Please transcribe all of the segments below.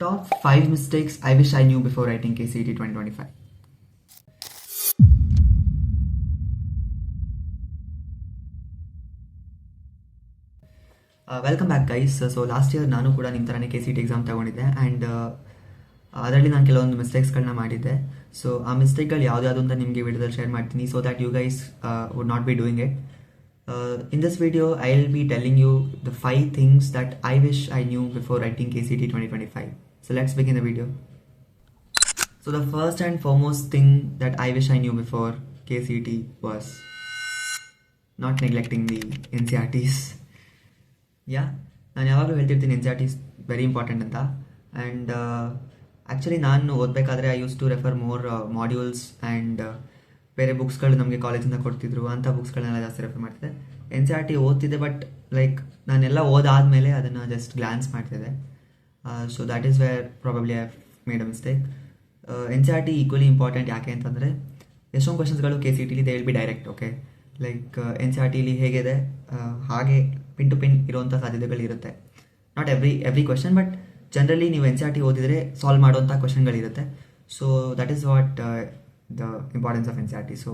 Top 5 mistakes I wish I knew before writing KCET 2025. Welcome back guys. So last year ನಾನು ಕೂಡ ನಿಮ್ಮ ಥರನೇ KCET exam ತಗೊಂಡಿದ್ದೆ and ಅದರಲ್ಲಿ ನಾನು ಕೆಲವೊಂದು ಮಿಸ್ಟೇಕ್ಸ್ಗಳನ್ನ ಮಾಡಿದ್ದೆ. ಸೊ ಆ ಮಿಸ್ಟೇಕ್ಗಳು ಯಾವ್ದು ಅಂತ ನಿಮಗೆ ವಿಡಿಯೋದಲ್ಲಿ ಶೇರ್ ಮಾಡ್ತೀನಿ so that you guys would not be doing it. In this video, I'll be telling you the 5 things that I wish I knew before writing KCET 2025. So let's begin the video. So the first and foremost thing that I wish I knew before KCET was not neglecting the NCRTs. Yeah, ನಾನು ಯಾವಾಗಲೂ ಹೇಳ್ತಿರ್ತೀನಿ NCRT is very important ಅಂತ. And actually ನಾನು ಓದಬೇಕಾದ್ರೆ I use to refer more modules and ಬೇರೆ ಬುಕ್ಸ್ಗಳು ನಮಗೆ ಕಾಲೇಜಿಂದ ಕೊಡ್ತಿದ್ರು ಅಂಥ ಬುಕ್ಸ್ಗಳನ್ನೆಲ್ಲ ಜಾಸ್ತಿ ರೆಫರ್ ಮಾಡ್ತಿದ್ದೆ. NCRT ಓದ್ತಿದ್ದೆ ಬಟ್ ಲೈಕ್ ನಾನೆಲ್ಲ ಓದಾದಮೇಲೆ ಅದನ್ನು ಜಸ್ಟ್ ಗ್ಲಾನ್ಸ್ ಮಾಡ್ತಿದ್ದೆ. So that is where probably I have made a mistake. NCRT equally important ಯಾಕೆ ಅಂತಂದರೆ ಎಷ್ಟೊಂದು ಕ್ವಶನ್ಸ್ಗಳು KCETಲಿ they will be direct. Okay, like NCRTಲಿ ಹೇಗಿದೆ ಹಾಗೆ ಪಿನ್ ಟು ಪಿನ್ ಇರೋವಂಥ ಸಾಧ್ಯತೆಗಳಿರುತ್ತೆ. Not every question but generally ನೀವು NCRT ಓದಿದರೆ ಸಾಲ್ವ್ ಮಾಡೋವಂಥ ಕ್ವಶನ್ಗಳಿರುತ್ತೆ. So that is what the importance of NCRT. So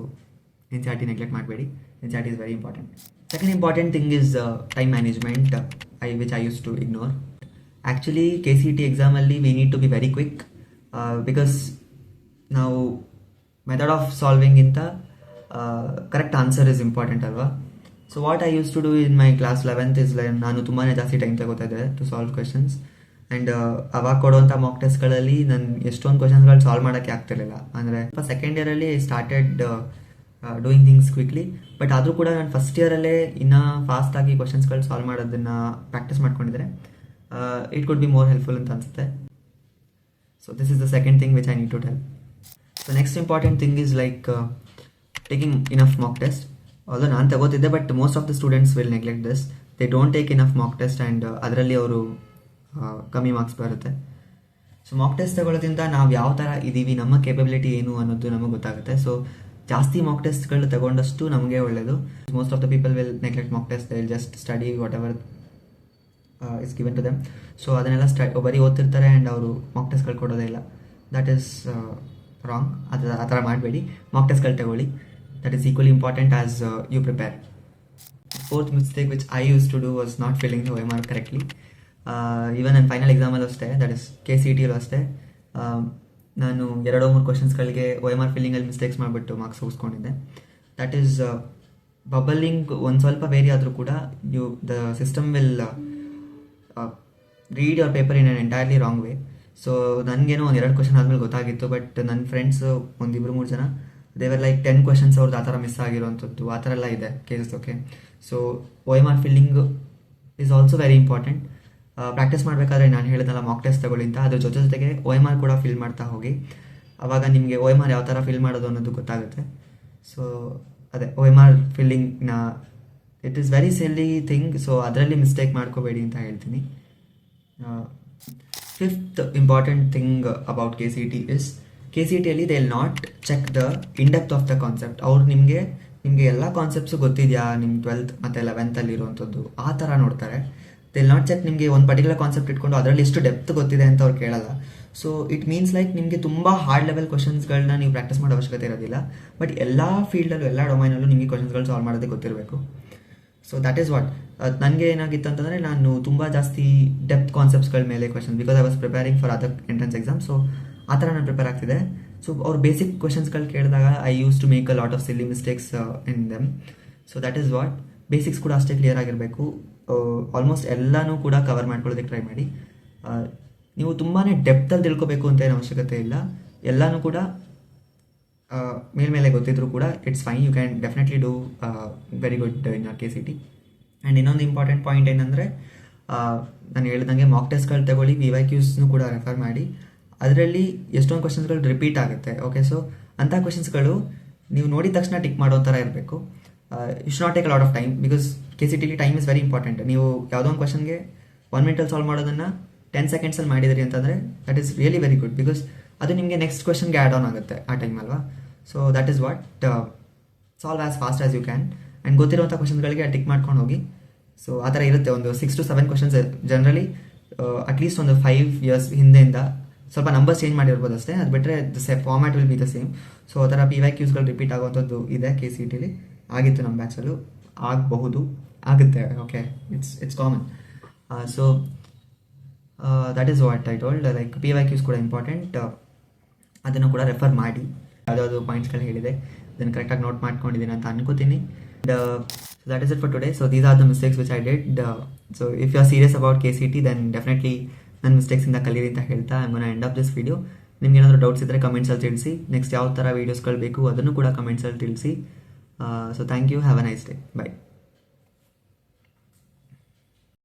NCRT neglect ಮಾಡಬೇಡಿ. NCRT is very important. Second important thing is time management, which I used to ignore. Actually KCET exam alli we need to be very quick because now method of solving inta correct answer is important alva. So what I used to do in my class 11th is like ನಾನು ತುಂಬಾ ಜಾಸ್ತಿ time ತಗೋತಾ ಇದ್ದೆ to solve questions. And ಅವಾಗ ಕೊಡುವಂಥ Mach ಟೆಸ್ಟ್ಗಳಲ್ಲಿ ನಾನು ಎಷ್ಟೊಂದು ಕ್ವಶನ್ಸ್ಗಳು solve ಮಾಡೋಕ್ಕೆ ಆಗ್ತಿರಲಿಲ್ಲ. ಅಂದರೆ ಸೆಕೆಂಡ್ ಇಯರಲ್ಲಿ started doing things quickly, but ಆದರೂ ಕೂಡ ನಾನು ಫಸ್ಟ್ ಇಯರಲ್ಲೇ ಇನ್ನೂ ಫಾಸ್ಟಾಗಿ ಕ್ವಶನ್ಸ್ಗಳು ಸಾಲ್ವ್ ಮಾಡೋದನ್ನು ಪ್ರಾಕ್ಟೀಸ್ ಮಾಡ್ಕೊಂಡಿದ್ರೆ it could be more helpful ಅಂತ ಅನಿಸುತ್ತೆ. So this is the second thing which I need to tell. So next important thing is like taking enough mock test. Although ನಾನು ತಗೋತಿದ್ದೆ but most of the students will neglect this. They don't take enough mock test and ಅದರಲ್ಲಿ ಅವರು ಕಮ್ಮಿ marks ಬರುತ್ತೆ. So mock test ತಗೊಳ್ಳೋದ್ರಿಂದ ನಾವು ಯಾವ ಥರ ಇದ್ದೀವಿ, ನಮ್ಮ ಕೇಪಬಿಲಿಟಿ ಏನು ಅನ್ನೋದು ನಮಗೆ ಗೊತ್ತಾಗುತ್ತೆ. ಸೊ ಜಾಸ್ತಿ ಮಾಕ್ ಟೆಸ್ಟ್ಗಳು ತಗೊಂಡಷ್ಟು ನಮಗೆ ಒಳ್ಳೆಯದು. Most of the people will neglect mock test, they will just study whatever is given to them. So ಅದನ್ನೆಲ್ಲ ಬರೀ ಓದ್ತಿರ್ತಾರೆ ಆ್ಯಂಡ್ ಅವರು ಮಾಕ್ ಟೆಸ್ಟ್ಗಳು ಕೊಡೋದೇ ಇಲ್ಲ. That is wrong. ಆ ಥರ ಮಾಡಬೇಡಿ. ಮಾಕ್ ಟೆಸ್ಟ್ಗಳು ತಗೊಳ್ಳಿ. That is equally important as you prepare. Fourth mistake which I use to do was not filling the OMR correctly. Even ನನ್ನ ಫೈನಲ್ ಎಕ್ಸಾಮಲ್ಲೂ ಅಷ್ಟೇ, ದಟ್ ಇಸ್ KCETಲೂ ಅಷ್ಟೇ. ನಾನು 2-3 ಕ್ವಶನ್ಸ್ಗಳಿಗೆ OMR ಫಿಲ್ಲಿಂಗಲ್ಲಿ ಮಿಸ್ಟೇಕ್ಸ್ ಮಾಡಿಬಿಟ್ಟು ಮಾರ್ಕ್ಸ್ ಹೋಗಿಸ್ಕೊಂಡಿದ್ದೆ. ದಟ್ ಈಸ್ ಬಬಲಿಂಗ್ ಒಂದು ಸ್ವಲ್ಪ ವೇರಿ ಆದರೂ ಕೂಡ the system will read your paper in an entirely wrong way. So ನನಗೇನೋ 2 ಕ್ವಶನ್ ಆದಮೇಲೆ ಗೊತ್ತಾಗಿತ್ತು, ಬಟ್ ನನ್ನ ಫ್ರೆಂಡ್ಸ್ 1-2-3 ಜನ ದೇವರ್ ಲೈಕ್ 10 ಕ್ವಶನ್ಸ್ ಅವ್ರದ್ದು ಆ ಥರ ಮಿಸ್ ಆಗಿರೋವಂಥದ್ದು, ಆ ಥರ ಎಲ್ಲ ಇದೆ cases. Okay, so OMR filling is also very important. Practice ಮಾಡಬೇಕಾದ್ರೆ ನಾನು ಹೇಳಿದ್ನಲ್ಲ ಮಾಕ್ ಟೆಸ್ಟ್ ತಗೊಳ್ಳಿ ಅಂತ, ಅದ್ರ ಜೊತೆಗೆ OMR ಕೂಡ ಫಿಲ್ ಮಾಡ್ತಾ ಹೋಗಿ. ಆವಾಗ ನಿಮಗೆ OMR ಯಾವ ಥರ ಫಿಲ್ ಮಾಡೋದು ಅನ್ನೋದು ಗೊತ್ತಾಗುತ್ತೆ. ಸೊ ಅದೇ OMR ಫಿಲ್ಲಿಂಗ್ನ it is very silly thing. So ಅದರಲ್ಲಿ ಮಿಸ್ಟೇಕ್ ಮಾಡ್ಕೋಬೇಡಿ ಅಂತ ಹೇಳ್ತೀನಿ. Fifth important thing about KCET is KCETಯಲ್ಲಿ they will not check the in depth of the concept. ಅವ್ರು ನಿಮಗೆ ಎಲ್ಲ ಕಾನ್ಸೆಪ್ಟ್ಸು ಗೊತ್ತಿದೆಯಾ ನಿಮ್ಮ 12th ಮತ್ತು 11th ಇರೋವಂಥದ್ದು ಆ ಥರ ನೋಡ್ತಾರೆ. ದೇ ವಿಲ್ ನಾಟ್ ಚೆಕ್ ನಿಮಗೆ ಒಂದು ಪರ್ಟಿಕ್ಯುಲರ್ ಕಾನ್ಸೆಪ್ಟ್ ಇಟ್ಕೊಂಡು ಅದರಲ್ಲಿ ಎಷ್ಟು ಡೆಪ್ತ್ ಗೊತ್ತಿದೆ ಅಂತ ಅವ್ರು ಕೇಳಲ್ಲ. ಸೊ ಇಟ್ ಮೀನ್ಸ್ ಲೈಕ್ ನಿಮಗೆ ತುಂಬ ಹಾರ್ಡ್ ಲೆವೆಲ್ ಕ್ವಶನ್ಸ್ಗಳನ್ನ ನೀವು ಪ್ರಾಕ್ಟೀಸ್ ಮಾಡೋ ಅವಶ್ಯಕತೆ ಇರೋದಿಲ್ಲ, ಬಟ್ ಎಲ್ಲ ಫೀಲ್ಡಲ್ಲೂ ಎಲ್ಲ ಡೊಮೈನಲ್ಲೂ ನಿಮಗೆ ಕ್ವಶನ್ಸ್ಗಳು ಸಾಲ್ವ್ ಮಾಡೋದೇ ಗೊತ್ತಿರಬೇಕು. ಸೊ ದಟ್ ಈಸ್ ವಾಟ್ ನನಗೆ ಏನಾಗಿತ್ತು ಅಂತಂದರೆ ನಾನು ತುಂಬ ಜಾಸ್ತಿ ಡೆಪ್ತ್ ಕಾನ್ಸೆಪ್ಟ್ಸ್ಗಳ ಮೇಲೆ question, because I was preparing for other entrance exam. So ಆ ಥರ ನಾನು ಪ್ರಿಪೇರ್ ಆಗ್ತಿದೆ. ಸೊ ಅವ್ರು ಬೇಸಿಕ್ ಕ್ವಶನ್ಸ್ಗಳು ಕೇಳಿದಾಗ I use to make a lot of silly mistakes in them. So that is what basics ಕೂಡ ಅಷ್ಟೇ ಕ್ಲಿಯರ್ ಆಗಿರಬೇಕು. ಆಲ್ಮೋಸ್ಟ್ ಎಲ್ಲನೂ ಕೂಡ ಕವರ್ ಮಾಡ್ಕೊಳ್ಳೋದಕ್ಕೆ ಟ್ರೈ ಮಾಡಿ. ನೀವು ತುಂಬಾ ಡೆಪ್ತಲ್ಲಿ ತಿಳ್ಕೊಬೇಕು ಅಂತ ಏನು ಅವಶ್ಯಕತೆ ಇಲ್ಲ. ಎಲ್ಲನೂ ಕೂಡ ಮೇಲ್ಮೇಲೆ ಗೊತ್ತಿದ್ರು ಕೂಡ it's fine. You can definitely do very good in our KCET. And ಇನ್ನೊಂದು ಇಂಪಾರ್ಟೆಂಟ್ ಪಾಯಿಂಟ್ ಏನಂದರೆ ನಾನು ಹೇಳ್ದಂಗೆ ಮಾಕ್ ಟೆಸ್ಟ್ಗಳು ತಗೊಳ್ಳಿ, VYQಸ್ನೂ ಕೂಡ ರೆಫರ್ ಮಾಡಿ. ಅದರಲ್ಲಿ ಎಷ್ಟೊಂದು ಕ್ವಶನ್ಸ್ಗಳು ರಿಪೀಟ್ ಆಗುತ್ತೆ. ಓಕೆ, ಸೊ ಅಂಥ ಕ್ವಶನ್ಸ್ಗಳು ನೀವು ನೋಡಿದ ತಕ್ಷಣ ಟಿಕ್ ಮಾಡೋ ಥರ ಇರಬೇಕು. You should not take a lot of time because KCETಲಿ ಟೈಮ್ ಇಸ್ ವೆರಿ ಇಂಪಾರ್ಟೆಂಟ್. ನೀವು ಯಾವುದೋ ಒಂದು ಕ್ವಶನ್ಗೆ 1 ಮಿನಿಟಲ್ಲಿ ಸಾಲ್ವ್ ಮಾಡೋದನ್ನು 10 ಸೆಕೆಂಡ್ಸಲ್ಲಿ ಮಾಡಿದಿರಿ ಅಂತಂದರೆ that is really very good, because ಅದು ನಿಮಗೆ ನೆಕ್ಸ್ಟ್ ಕ್ವಶನ್ಗೆ ಆ್ಯಡ್ ಆನ್ ಆಗುತ್ತೆ ಆ ಟೈಮ್ ಅಲ್ವಾ. So that is what solve as fast as you can. And ಗೊತ್ತಿರುವಂಥ ಕ್ವಶನ್ಸ್ಗಳಿಗೆ ಟಿಕ್ ಮಾಡ್ಕೊಂಡು ಹೋಗಿ. ಸೊ ಆ ಥರ ಇರುತ್ತೆ. ಒಂದು 6 to 7 ಕ್ವಶನ್ಸ್ ಜನರಲಿ ಅಟ್ಲೀಸ್ಟ್ ಒಂದು 5 years ಹಿಂದೆಯಿಂದ ಸ್ವಲ್ಪ ನಂಬರ್ಸ್ ಚೇಂಜ್ ಮಾಡಿರ್ಬೋದು ಅಷ್ಟೇ. ಅದು ಬಿಟ್ಟರೆ format will be the same. So ಆ ಥರ PYQsಗಳು ರಿಪೀಟ್ ಆಗುವಂಥದ್ದು ಇದೆ KCETಲಿ. ಆಗಿತ್ತು ನಮ್ಮ ಬ್ಯಾಚಲ್ಲೂ, ಆಗಬಹುದು, ಆಗುತ್ತೆ. Okay, it's common. So that is what I told. Like PYQs ಕೂಡ ಇಂಪಾರ್ಟೆಂಟ್, ಅದನ್ನು ಕೂಡ ರೆಫರ್ ಮಾಡಿ. ಯಾವುದಾದ್ರು ಪಾಯಿಂಟ್ಸ್ಗಳು ಹೇಳಿದೆ ಅದನ್ನು ಕರೆಕ್ಟಾಗಿ ನೋಟ್ ಮಾಡ್ಕೊಂಡಿದ್ದೀನಿ ಅಂತ ಅನ್ಕೋತೀನಿ. So that is it for today. So these are the mistakes which I did. So if you are serious about KCET then definitely ನನ್ನ ಮಿಸ್ಟೇಕ್ಸಿಂದ ಕಲೀರಿ ಅಂತ ಹೇಳ್ತಾ I gonna end up this video. ನಿಮ್ಗೆ ಏನಾದರೂ ಡೌಟ್ಸ್ ಇದ್ದರೆ ಕಮೆಂಟ್ಸಲ್ಲಿ ತಿಳಿಸಿ. ನೆಕ್ಸ್ಟ್ ಯಾವ ಥರ ವೀಡಿಯೋಸ್ಗಳು ಬೇಕು ಅದನ್ನು ಕೂಡ ಕಮೆಂಟ್ಸಲ್ಲಿ ತಿಳಿಸಿ. So thank you, have a nice day, by.